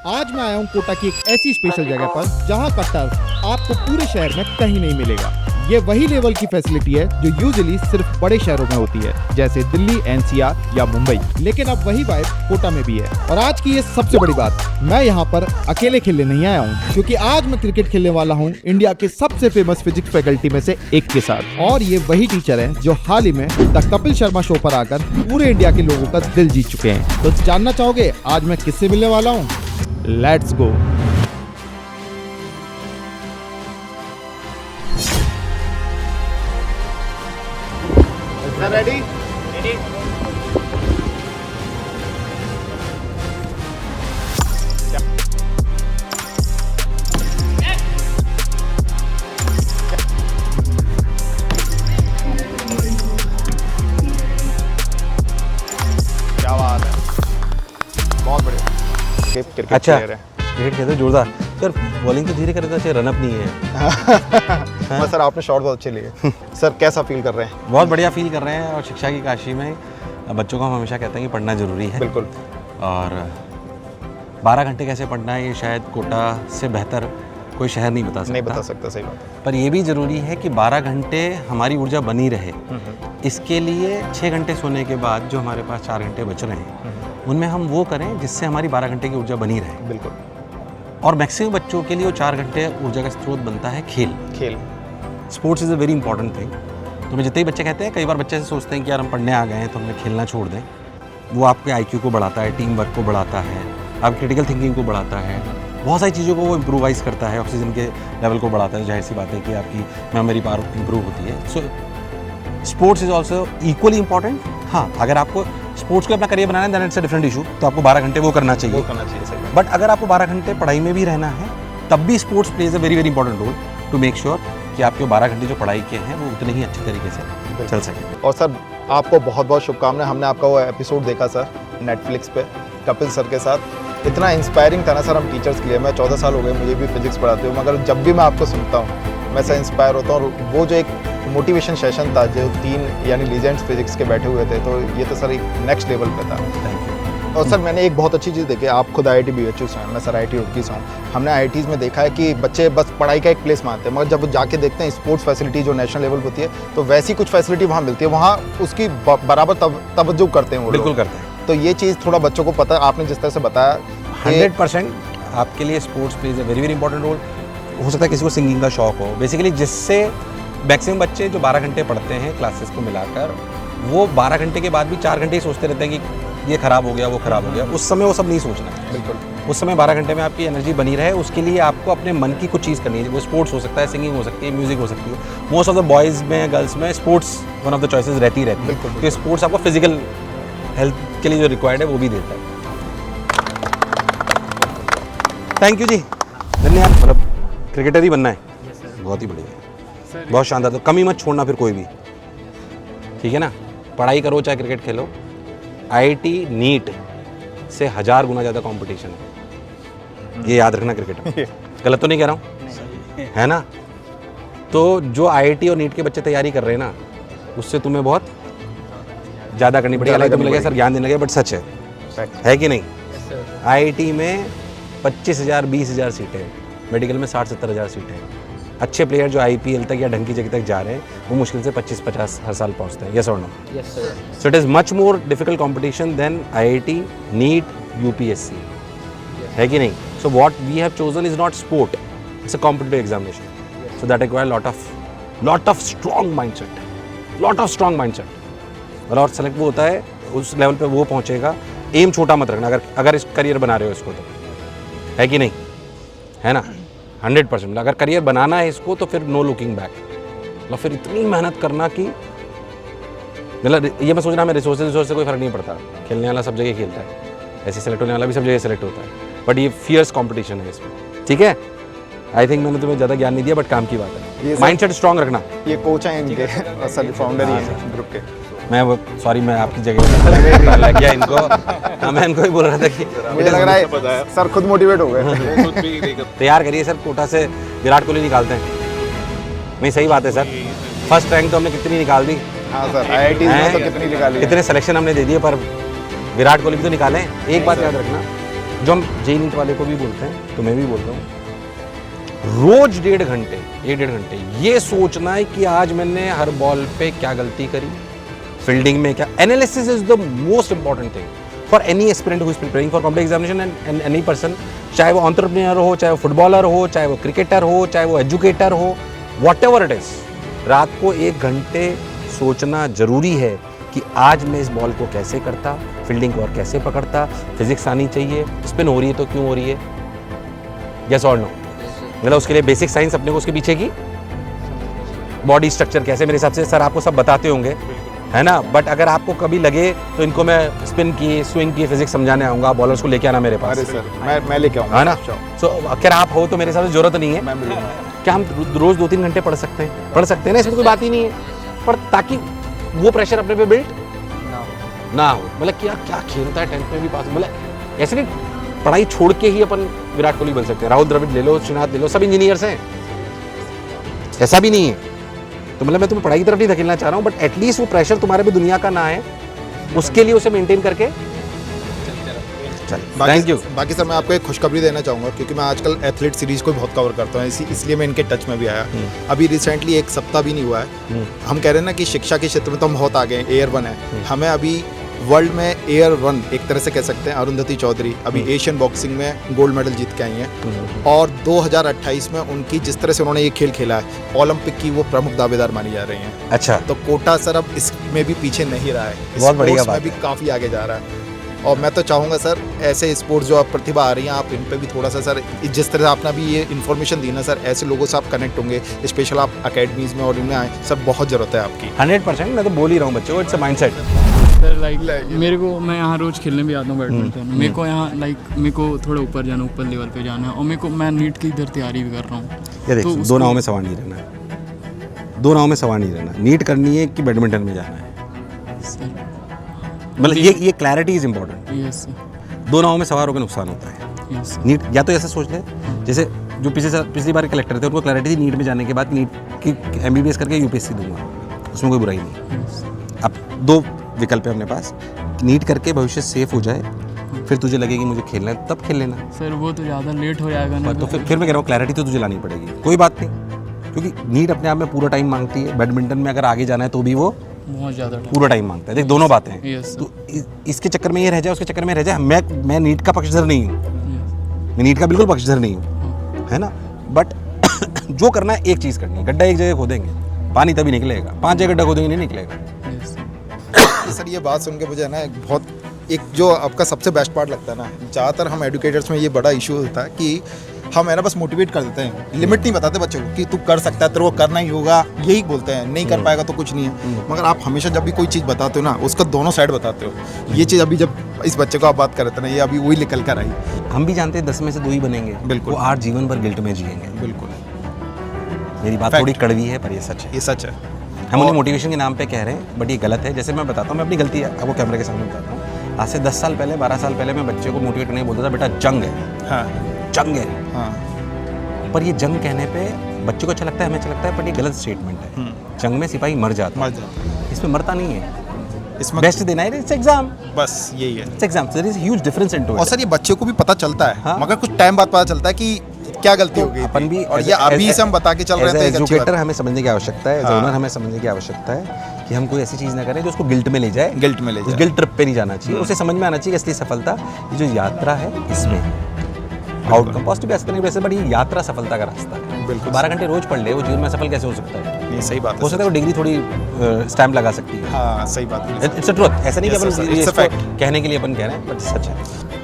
आज मैं आया हूँ कोटा की एक ऐसी स्पेशल जगह पर जहाँ का टर्फ आपको पूरे शहर में कहीं नहीं मिलेगा। ये वही लेवल की फैसिलिटी है जो यूजुअली सिर्फ बड़े शहरों में होती है, जैसे दिल्ली, एनसीआर या मुंबई। लेकिन अब वही वाइब कोटा में भी है। और आज की ये सबसे बड़ी बात, मैं यहाँ पर अकेले खेलने नहीं आया हूँ, क्योंकि आज मैं क्रिकेट खेलने वाला हूँ इंडिया के सबसे फेमस फिजिक्स फैकल्टी में से एक के साथ। और ये वही टीचर है जो हाल ही में द कपिल शर्मा शो पर आकर पूरे इंडिया के लोगों का दिल जीत चुके हैं। तो जानना चाहोगे आज मैं किससे मिलने वाला हूँ? Let's go. रेडी? क्या बात है, बहुत बढ़िया। क्रिकेट अच्छा, प्लेयर है। क्रिकेट खेलते जोरदार। सर बॉलिंग तो धीरे करना चाहिए, रनअप नहीं है। बस सर आपने शॉट बहुत अच्छे लिए। सर कैसा फील कर रहे हैं? बहुत बढ़िया फील कर रहे हैं। और शिक्षा की काशी में बच्चों को हम हमेशा कहते हैं कि पढ़ना ज़रूरी है। बिल्कुल। और 12 घंटे कैसे पढ़ना है, ये शायद कोटा से बेहतर कोई शहर नहीं बता सकता। नहीं बता सकता, सही बात है। पर ये भी ज़रूरी है कि 12 घंटे हमारी ऊर्जा बनी रहे। इसके लिए 6 घंटे सोने के बाद जो हमारे पास 4 घंटे बच रहे हैं, उनमें हम वो करें जिससे हमारी 12 घंटे की ऊर्जा बनी रहे। बिल्कुल। और मैक्सिमम बच्चों के लिए वो 4 घंटे ऊर्जा का स्रोत बनता है खेल। Sports is a very important thing. तो मैं जितने ही बच्चे कहते हैं, कई बार बच्चे से सोचते हैं कि यार हम पढ़ने आ गए हैं तो हमें खेलना छोड़ दें। वो आपके IQ को बढ़ाता है, टीम वर्क को बढ़ाता है, आपकी क्रिटिकल थिंकिंग को बढ़ाता है, बहुत सारी चीज़ों को वो इम्प्रूवाइज़ करता है, ऑक्सीजन के लेवल को बढ़ाता है। जाहिर सी बात है कि आपकी मेमोरी पावर इम्प्रूव होती है। So sports is also equally important. हाँ, अगर आपको स्पोर्ट्स को अपना करियर बनाना है that it's a different issue, तो आपको 12 घंटे वो करना चाहिए। सही। बट अगर आपको 12 घंटे पढ़ाई में भी रहना है, तब भी sports plays a very very important role to make sure कि आपके 12 घंटे जो पढ़ाई के हैं वो उतने ही अच्छे तरीके से चल सके। और सर आपको बहुत बहुत शुभकामनाएं। हमने आपका वो एपिसोड देखा सर नेटफ्लिक्स पे कपिल सर के साथ, इतना इंस्पायरिंग था ना सर हम टीचर्स के लिए। मैं 14 साल हो गए मुझे भी फिजिक्स पढ़ाते हुए, मगर जब भी मैं आपको सुनता हूँ मैं सर इंस्पायर होता हूँ। और वो जो एक मोटिवेशन सेशन था जो 3 यानी लीजेंड्स फिजिक्स के बैठे हुए थे, तो ये तो सर एक नेक्स्ट लेवल पे था। और सर मैंने एक बहुत अच्छी चीज़ देखी, आप खुद IIT BHU से हैं, मैं सर IIT रुड़की से हूँ। हमने IITs में देखा है कि बच्चे बस पढ़ाई का एक प्लेस मानते हैं, मगर जब जाके देखते हैं स्पोर्ट्स फैसिलिटी जो नेशनल लेवल पर होती है, तो वैसी कुछ फैसिलिटी वहाँ मिलती है, वहाँ उसकी बराबर तवज्जो करते हैं वो बिल्कुल लोग। करते हैं। तो ये चीज़ थोड़ा बच्चों को पता, आपने जिस तरह से बताया 100% आपके लिए sports plays a very very important role. हो सकता है किसी को सिंगिंग का शौक हो, बेसिकली जिससे मैक्सिमम बच्चे जो 12 घंटे पढ़ते हैं क्लासेस को मिलाकर, वो 12 घंटे के बाद भी 4 घंटे ही सोचते रहते हैं कि ये ख़राब हो गया, वो ख़राब हो गया। उस समय वो सब नहीं सोचना है। बिल्कुल। उस समय 12 घंटे में आपकी एनर्जी बनी रहे, उसके लिए आपको अपने मन की कुछ चीज़ करनी है। वो स्पोर्ट्स हो सकता है, सिंगिंग हो सकती है, म्यूजिक हो सकती है। मोस्ट ऑफ द बॉयज़ में, गर्ल्स में sports one of the choices रहती है। बिल्कुल। क्योंकि स्पोर्ट्स आपको फिजिकल हेल्थ के लिए जो रिक्वायर्ड है वो भी देता है। थैंक यू जी, धन्यवाद। मतलब क्रिकेटर ही बनना है, बहुत ही बढ़िया, बहुत शानदार। तो कमी मत छोड़ना फिर कोई भी, ठीक है ना। पढ़ाई करो चाहे क्रिकेट खेलो। IIT नीट से 1000 गुना ज़्यादा कंपटीशन है, ये याद रखना क्रिकेट में। गलत तो नहीं कह रहा हूँ, है ना। तो जो IIT और नीट के बच्चे तैयारी कर रहे हैं ना, उससे तुम्हें बहुत ज़्यादा करनी पड़ेगी। हालांकि तुम्हें लगे सर ज्ञान देने लगे, बट सच है कि नहीं। IIT में 25,000 20,000 सीटें हैं, मेडिकल में 60-70 हज़ार सीटें हैं। अच्छे प्लेयर जो IPL तक या ढंग की जगह तक जा रहे हैं, वो मुश्किल से 25-50 हर साल पहुंचते हैं। यस और no? Yes, sir. So it is much more difficult competition than IIT, NEET, UPSC, है कि नहीं। So what we have chosen is not sport, it's a competitive examination. So that require lot of strong mindset. और select वो होता है, उस level पे वो पहुंचेगा। एम छोटा मत रखना अगर इस करियर बना रहे हो इसको, तो है कि नहीं, है ना। 100%। अगर करियर बनाना है इसको तो फिर नो लुकिंग बैक। मतलब फिर इतनी मेहनत करना कि मतलब ये मैं सोच रहा, मैं रिसोर्स से कोई फर्क नहीं पड़ता। खेलने वाला सब जगह खेलता है, ऐसे सेलेक्ट होने वाला भी सब जगह सेलेक्ट होता है, बट ये फियर्स कंपटीशन है इसमें, ठीक है। आई थिंक मैंने तुम्हें ज़्यादा ज्ञान नहीं दिया, बट काम की बात है। माइंडसेट स्ट्रांग रखना। ये कोच हैं इनके, असल फाउंडर ही हैं ग्रुप के। मैं वो सॉरी, मैं आपकी जगह लग गया इनको। हाँ, मैं इनको ही बोल रहा था कि मुझे लग रहा है सर खुद मोटिवेट हो गए। तैयार करिए सर, कोटा से विराट कोहली निकालते हैं। नहीं, सही बात है सर, फर्स्ट रैंक तो हमने कितनी निकाल दी। हाँ सर, IIT में तो कितनी निकाली है। कितने सिलेक्शन हमने दे दिए, पर विराट कोहली भी तो निकालें। एक बात याद रखना, जो हम जे नीट वाले को भी बोलते हैं, तो मैं भी बोलता हूँ, रोज 1.5 घंटे ये सोचना है कि आज मैंने हर बॉल पे क्या गलती करी, फील्डिंग में क्या। Analysis is the most important thing for any aspirant who is preparing for competitive examination and any person, चाहे वो एंटरप्रेन्योर हो, चाहे वो फुटबॉलर हो, चाहे वो क्रिकेटर हो, चाहे वो एजुकेटर हो, व्हाटएवर इट इज। रात को 1 घंटे सोचना जरूरी है कि आज मैं इस बॉल को कैसे करता, फील्डिंग को और कैसे पकड़ता, फिजिक्स आनी चाहिए, स्पिन हो रही है तो क्यों हो रही है, यस और नो। मतलब उसके लिए बेसिक साइंस अपने को उसके पीछे की बॉडी स्ट्रक्चर कैसे, मेरे हिसाब से सर आपको सब बताते होंगे, है ना। बट अगर आपको कभी लगे तो इनको मैं स्पिन की, स्विंग की फिजिक्स समझाने आऊँगा, बॉलर्स को लेके आना मेरे पास। अरे सर मैं लेके आऊँगा, है ना। सो अगर आप हो तो मेरे हिसाब से जरूरत नहीं है, मैं मिलूंगा। क्या हम रोज 2-3 घंटे पढ़ सकते हैं ना, इसमें कोई बात ही नहीं है। पर ताकि वो प्रेशर अपने पे बिल्ड ना हो। मतलब क्या क्या खेलता है 10th में भी पास, मतलब ऐसे नहीं पढ़ाई छोड़ के ही अपन विराट कोहली बन सकते हैं। राहुल द्रविड़ ले लो, श्रीनाथ ले लो, सब इंजीनियर्स हैं, ऐसा भी नहीं है। तो मतलब मैं तुम्हें पढ़ाई की तरफ नहीं धकेलना चाह रहा हूँ, बट एटलीस्ट वो प्रेशर तुम्हारे भी दुनिया का ना है, उसके लिए उसे मेंटेन करके थैंक यू। बाकी सर मैं आपको एक खुशखबरी देना चाहूँगा, क्योंकि मैं आजकल एथलीट सीरीज को बहुत कवर करता हूँ, इसलिए मैं इनके टच में भी आया। अभी रिसेंटली 1 सप्ताह भी नहीं हुआ है, हम कह रहे हैं ना कि शिक्षा के क्षेत्र में तो हम बहुत आगे हैं, एयर 1 है, हमें अभी वर्ल्ड में एयर 1 एक तरह से कह सकते हैं। अरुंधति चौधरी अभी एशियन बॉक्सिंग में गोल्ड मेडल जीत के आई हैं, और 2028 में उनकी जिस तरह से उन्होंने ये खेल खेला है, ओलंपिक की वो प्रमुख दावेदार मानी जा रही हैं। अच्छा, तो कोटा सर अब इसमें भी पीछे नहीं रहा है, बहुत बढ़िया बात में भी काफ़ी आगे जा रहा है। और मैं तो चाहूँगा सर ऐसे स्पोर्ट्स जो आप प्रतिभा आ रही हैं, आप इन पे भी थोड़ा सा सर, जिस तरह से आपने अभी ये इन्फॉर्मेशन दी ना सर, ऐसे लोगों से आप कनेक्ट होंगे, स्पेशल आप अकेडमीज़ में और इनमें आए, सर बहुत ज़रूरत है आपकी। 100%। मैं तो बोल ही रहा हूँ बच्चों को, it's a mindset. Sir like मेरे को, मैं यहाँ रोज़ खेलने भी आता हूँ बैडमिंटन। मेरे को यहाँ मेरे को थोड़ा ऊपर जाना, ऊपर लेवल पे जाना है, और मैं नीट की इधर तैयारी भी कर रहा हूँ। ये देख, दो नाव में सवार नहीं रहना है, 2 नाव में सवार नहीं रहना। नीट करनी है कि बैडमिंटन में जाना है, सर मतलब ये clarity is important. Yes sir, 2 नावों में सवार होकर नुकसान होता है। Yes sir. नीट या तो ऐसे सोच ले, जैसे जो पिछली बार कलेक्टर थे, उनको क्लैरिटी थी नीट में जाने के बाद नीट की MBBS करके UPSC दूंगा, उसमें कोई बुराई नहीं। अब 2 विकल्प है अपने पास, नीट करके भविष्य सेफ हो जाए, फिर तुझे लगेगी मुझे खेलना है तब खेल लेना। सर वो तो ज़्यादा लेट हो जाएगा ना। तो फिर मैं कह रहा हूँ क्लैरिटी तो तुझे लानी पड़ेगी, कोई बात नहीं, क्योंकि नीट अपने आप में पूरा टाइम मांगती है। बैडमिंटन में अगर आगे जाना है तो भी वो बहुत ज़्यादा पूरा टाइम मांगता है। देख, दोनों बातें हैं। यस। तो इसके चक्कर में ये रह जाए, उसके चक्कर में रह जाए। मैं नीट का पक्षधर नहीं हूँ, मैं नीट का बिल्कुल पक्षधर नहीं हूँ, है ना। बट जो करना है, एक चीज़ करनी है, गड्ढा एक जगह खोदेंगे, पानी तभी निकलेगा, 5 जगह गड्ढा खोदेंगे नहीं निकलेगा। सर ये बात सुन के मुझे ना एक जो आपका सबसे बेस्ट पार्ट लगता है ना, ज़्यादातर हम एडुकेटर्स में ये बड़ा इशू होता है कि हम है ना बस मोटिवेट कर देते हैं, लिमिट नहीं बताते बच्चों को कि तू कर सकता है, तेरे को करना ही होगा, यही बोलते हैं, नहीं कर पाएगा तो कुछ नहीं है। मगर आप हमेशा जब भी कोई चीज़ बताते हो ना, उसका दोनों साइड बताते हो। ये चीज़ अभी जब इस बच्चे को आप बात कर रहे थे ना, ये अभी वही निकल कर आई। हम भी जानते हैं 10 में से 2 ही बनेंगे, बिल्कुल। वो 8 जीवन भर गिल्ट में जिएंगे। बिल्कुल, मेरी बात थोड़ी कड़वी है पर ये सच है। ये सच है। हम उन्हें मोटिवेशन के नाम पे कह रहे हैं, बट ये गलत है। जैसे मैं बताता हूँ, मैं अपनी गलती आपको कैमरे के सामने बताता हूँ। आज से 10 साल पहले, 12 साल पहले मैं बच्चे को मोटिवेट करने बोलता था, बेटा जंग है, हाँ जंग है। हाँ, पर ये जंग कहने पे बच्चे को अच्छा लगता है, हमें अच्छा लगता है, पर ये गलत स्टेटमेंट है। जंग में सिपाही मर जाता है, इसमें मरता नहीं है। इसमें बेस्ट देना है, इट्स एग्जाम, बस यही है, it's exam. There is huge difference into it. और सर ये बच्चे को भी पता चलता है, हाँ? मगर कुछ टाइम बाद पता चलता है कि क्या गलती हो गई अपन भी, और ये अभी से हम बता के चल रहे थे। एजुकेटर हमें समझने की आवश्यकता है, ओनर हमें समझने की आवश्यकता है कि हम कोई ऐसी चीज़ ना करें जो उसको गिल्ट में ले जाए। गिल्ट में ले जाए, गिल्ट ट्रिप पे नहीं जाना चाहिए। उसे समझ में आना चाहिए असली सफलता ये जो यात्रा है इसमें आउटकम पॉजिटिव एस्पेक्ट वैसे, बट ये यात्रा सफलता का रास्ता है। बिल्कुल। 12 घंटे रोज पढ़ ले, वो जीवन में सफल कैसे हो सकता है? नहीं, सही बात है। हो सकता है वो डिग्री थोड़ी स्टैम्प लगा सकती है। हाँ सही बात है। इट्स अ ट्रुथ, ऐसा नहीं कि Yes, upon sir, it's a इसको fact. कहने के लिए अपन कह रहे हैं, बट सच है।